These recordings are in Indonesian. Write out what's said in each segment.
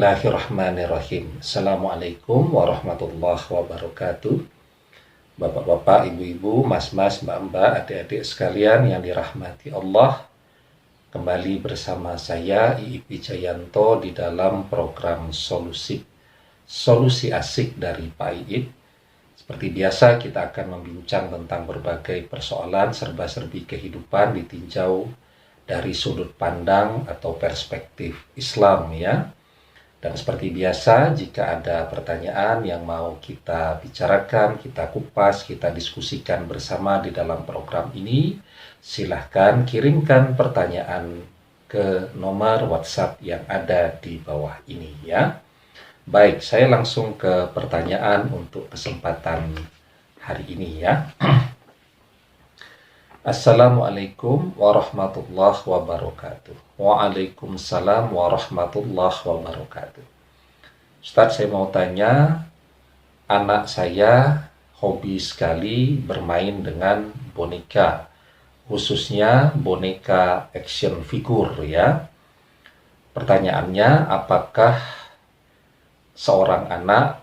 Bismillahirrahmanirrahim. Assalamualaikum warahmatullahi wabarakatuh. Bapak-bapak, ibu-ibu, mas-mas, mbak-mbak, adik-adik sekalian yang dirahmati Allah. Kembali bersama saya Iip Wijayanto di dalam program Solusi Asik dari Pak Iip. Seperti biasa kita akan membincang tentang berbagai persoalan serba-serbi kehidupan ditinjau dari sudut pandang atau perspektif Islam ya. Dan seperti biasa, jika ada pertanyaan yang mau kita bicarakan, kita kupas, kita diskusikan bersama di dalam program ini, silahkan kirimkan pertanyaan ke nomor WhatsApp yang ada di bawah ini ya. Baik, saya langsung ke pertanyaan untuk kesempatan hari ini ya. Assalamualaikum warahmatullahi wabarakatuh. Waalaikumsalam warahmatullahi wabarakatuh. Ustadz, saya mau tanya, anak saya hobi sekali bermain dengan boneka, khususnya boneka action figure ya. Pertanyaannya, apakah seorang anak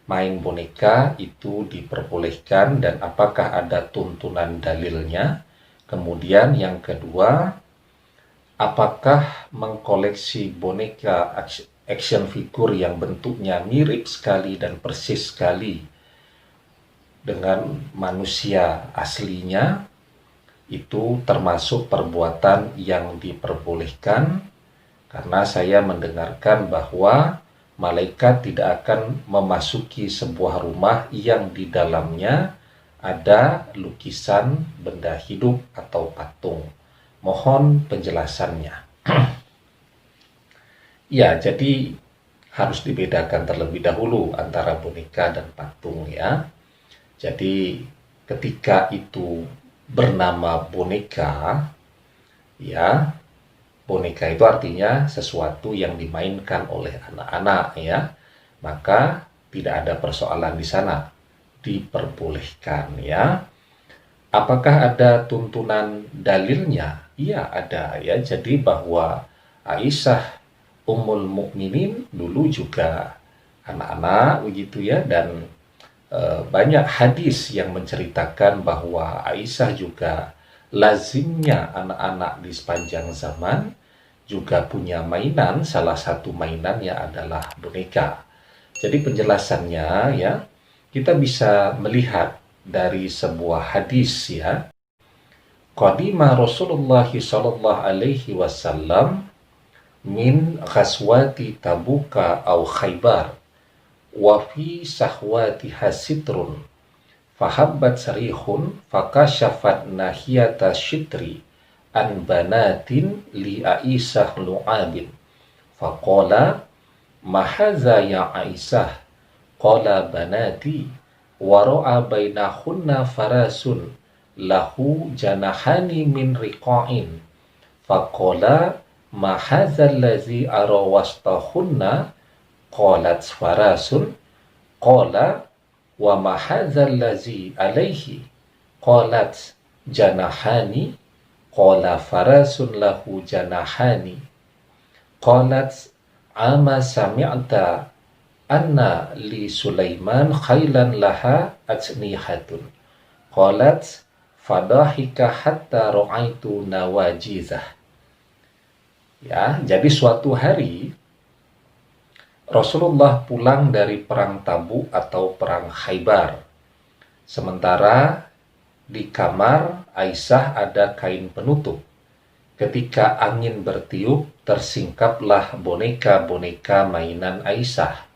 main boneka itu diperbolehkan dan apakah ada tuntunan dalilnya? Kemudian yang kedua, apakah mengkoleksi boneka action figure yang bentuknya mirip sekali dan persis sekali dengan manusia aslinya itu termasuk perbuatan yang diperbolehkan? Karena saya mendengarkan bahwa malaikat tidak akan memasuki sebuah rumah yang di dalamnya ada lukisan benda hidup atau patung. Mohon penjelasannya. Ya, jadi harus dibedakan terlebih dahulu antara boneka dan patung ya. Jadi ketika itu bernama boneka, ya, boneka itu artinya sesuatu yang dimainkan oleh anak-anak ya. Maka tidak ada persoalan di sana, diperbolehkan ya. Apakah ada tuntunan dalilnya? Iya ada ya. Jadi bahwa Aisyah Ummul Mukminin dulu juga anak-anak begitu ya, dan banyak hadis yang menceritakan bahwa Aisyah juga lazimnya anak-anak di sepanjang zaman juga punya mainan, salah satu mainannya adalah boneka. Jadi penjelasannya ya, kita bisa melihat dari sebuah hadis ya. Qadima Rasulullah sallallahu alaihi wasallam min ghazwati Tabuka au Khaybar wa fi sahwatiha sitrun fahabbat sarihun fakashafat nahiyata syitri an banatin li Aisyah lu'abin faqala mahaza ya Aisyah qala banati wara'a bainahunna farasun lahu janahani min riqa'in faqala mahazal lazi arawastahunna qalat farasun qala wa mahadzal lazi alaihi qalat janahani qala farasun lahu janahani qalat ama sami'ta anna li Sulaiman khailan laha ajnihatun qalat fadahika hatta ra'aitu nawajizah. Ya, jadi suatu hari Rasulullah pulang dari perang Tabuk atau perang Khaybar. Sementara di kamar Aisyah ada kain penutup. Ketika angin bertiup, tersingkaplah boneka-boneka mainan Aisyah.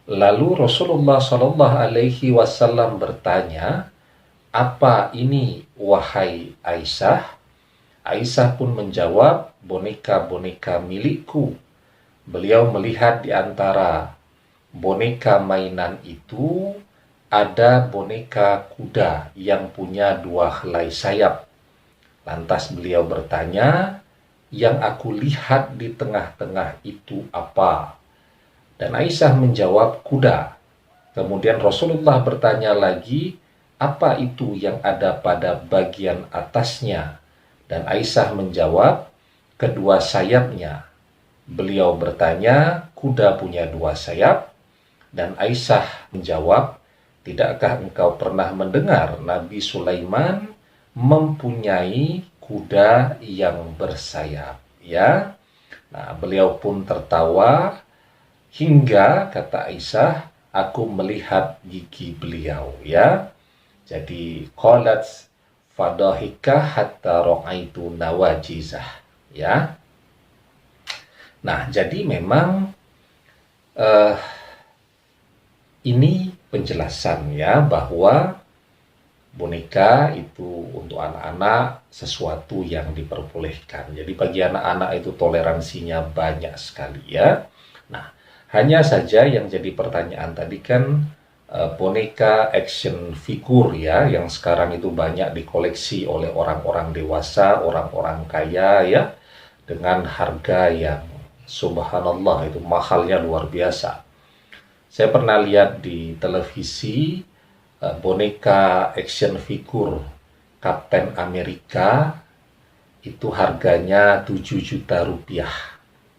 Lalu Rasulullah Shallallahu Alaihi Wasallam bertanya, "Apa ini, wahai Aisyah?" Aisyah pun menjawab, "Boneka-boneka milikku." Beliau melihat di antara boneka mainan itu ada boneka kuda yang punya 2 helai sayap. Lantas beliau bertanya, "Yang aku lihat di tengah-tengah itu apa?" Dan Aisyah menjawab, "Kuda." Kemudian Rasulullah bertanya lagi, "Apa itu yang ada pada bagian atasnya?" Dan Aisyah menjawab, "Kedua sayapnya." Beliau bertanya, kuda punya 2 sayap, dan Aisyah menjawab, tidakkah engkau pernah mendengar Nabi Sulaiman mempunyai kuda yang bersayap? Ya, nah beliau pun tertawa hingga kata Aisyah, aku melihat gigi beliau. Ya, jadi qalat fadahika hatta ra'aitu nawajizah. Ya, nah jadi memang eh, ini penjelasan ya bahwa boneka itu untuk anak-anak sesuatu yang diperbolehkan. Jadi bagi anak-anak itu toleransinya banyak sekali ya. Nah, hanya saja yang jadi pertanyaan tadi kan boneka action figure ya, yang sekarang itu banyak dikoleksi oleh orang-orang dewasa, orang-orang kaya ya, dengan harga yang subhanallah itu mahalnya luar biasa. Saya pernah lihat di televisi boneka action figure Kapten Amerika itu harganya 7 juta rupiah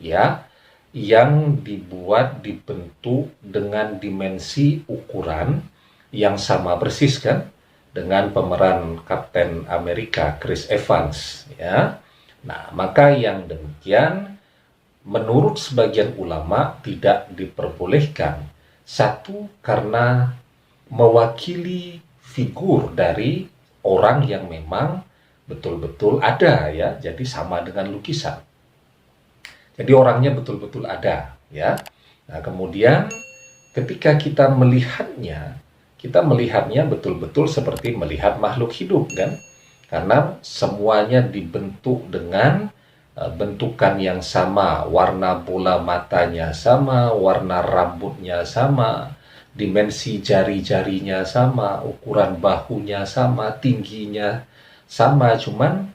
ya, yang dibentuk dengan dimensi ukuran yang sama persis kan dengan pemeran Kapten Amerika Chris Evans ya. Nah, maka yang demikian menurut sebagian ulama tidak diperbolehkan. Satu, karena mewakili figur dari orang yang memang betul-betul ada ya, jadi sama dengan lukisan. Jadi orangnya betul-betul ada ya. Nah, kemudian ketika kita melihatnya betul-betul seperti melihat makhluk hidup kan, karena semuanya dibentuk dengan bentukan yang sama, warna bola matanya sama, warna rambutnya sama, dimensi jari-jarinya sama, ukuran bahunya sama, tingginya sama, cuman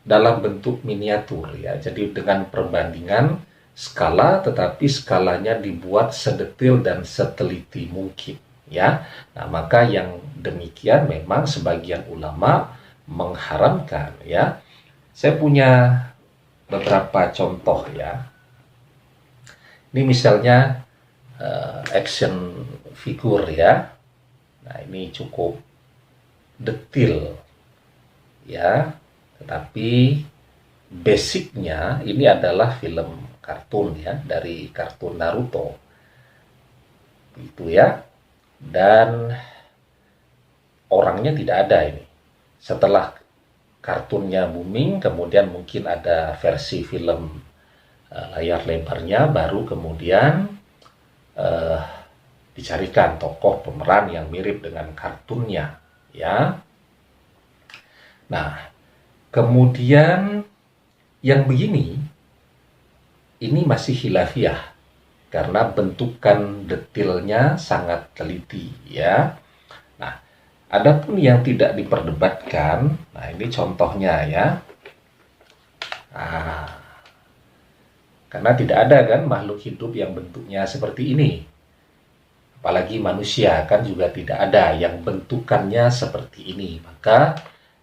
dalam bentuk miniatur ya. Jadi dengan perbandingan skala, tetapi skalanya dibuat sedetil dan seteliti mungkin ya. Nah, maka yang demikian memang sebagian ulama mengharamkan ya. Saya punya beberapa contoh ya. Ini misalnya action figure ya. Nah, ini cukup detil ya. Tetapi basicnya ini adalah film kartun ya, dari kartun Naruto. Itu ya. Dan orangnya tidak ada ini. Setelah kartunnya booming, kemudian mungkin ada versi film layar lebarnya, baru kemudian dicarikan tokoh pemeran yang mirip dengan kartunnya ya. Nah, kemudian yang begini ini masih khilafiyah karena bentukan detailnya sangat teliti ya. Adapun yang tidak diperdebatkan, nah ini contohnya ya. Nah, karena tidak ada kan makhluk hidup yang bentuknya seperti ini. Apalagi manusia kan juga tidak ada yang bentukannya seperti ini. Maka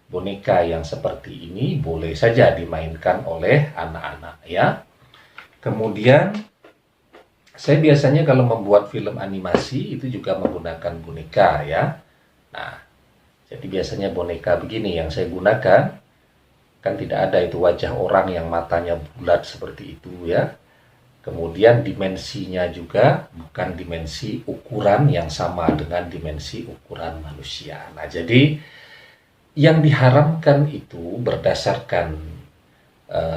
boneka yang seperti ini boleh saja dimainkan oleh anak-anak ya. Kemudian saya biasanya kalau membuat film animasi itu juga menggunakan boneka ya. Nah, jadi biasanya boneka begini yang saya gunakan, kan tidak ada itu wajah orang yang matanya bulat seperti itu ya. Kemudian dimensinya juga bukan dimensi ukuran yang sama dengan dimensi ukuran manusia. Nah, jadi yang diharamkan itu berdasarkan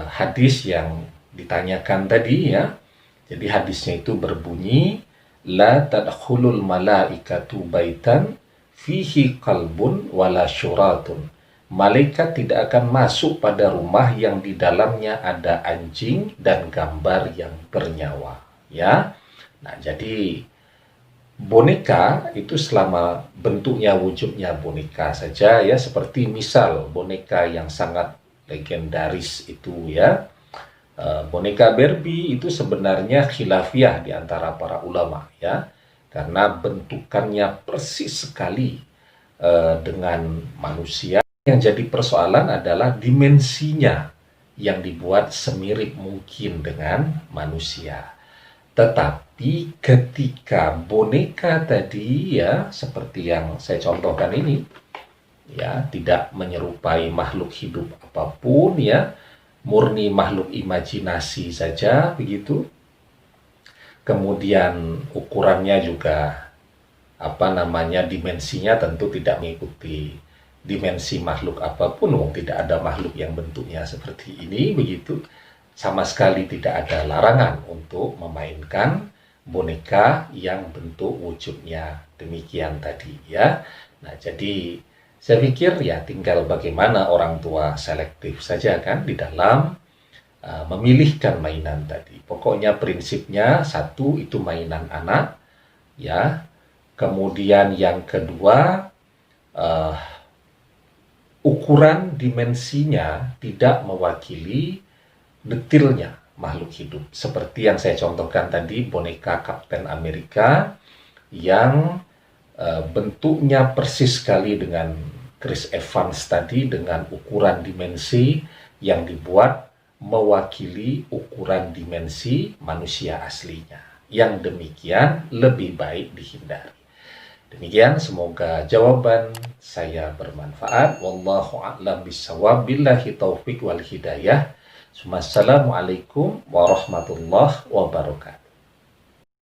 hadis yang ditanyakan tadi ya. Jadi hadisnya itu berbunyi, la tadkhulul malaikatu baitan fihi kalbun wala syuratun. Malaikat tidak akan masuk pada rumah yang di dalamnya ada anjing dan gambar yang bernyawa ya. Nah, jadi boneka itu selama bentuknya wujudnya boneka saja ya, seperti misal boneka yang sangat legendaris itu ya, boneka Barbie itu sebenarnya khilafiyah di antara para ulama ya, karena bentukannya persis sekali dengan manusia. Yang jadi persoalan adalah dimensinya yang dibuat semirip mungkin dengan manusia. Tetapi ketika boneka tadi ya seperti yang saya contohkan ini ya tidak menyerupai makhluk hidup apapun ya, murni makhluk imajinasi saja begitu. Kemudian ukurannya juga dimensinya tentu tidak mengikuti dimensi makhluk apapun, tidak ada makhluk yang bentuknya seperti ini begitu. Sama sekali tidak ada larangan untuk memainkan boneka yang bentuk wujudnya demikian tadi ya. Nah, jadi saya pikir ya tinggal bagaimana orang tua selektif saja kan di dalam memilihkan mainan tadi. Pokoknya prinsipnya satu itu mainan anak ya. Kemudian yang kedua ukuran dimensinya tidak mewakili detilnya makhluk hidup. Seperti yang saya contohkan tadi, boneka Kapten Amerika yang bentuknya persis sekali dengan Chris Evans tadi, dengan ukuran dimensi yang dibuat mewakili ukuran dimensi manusia aslinya. Yang demikian lebih baik dihindari. Demikian, semoga jawaban saya bermanfaat. Wallahu a'lam bishawab. Billahi taufiq wal hidayah. Assalamualaikum warahmatullahi wabarakatuh.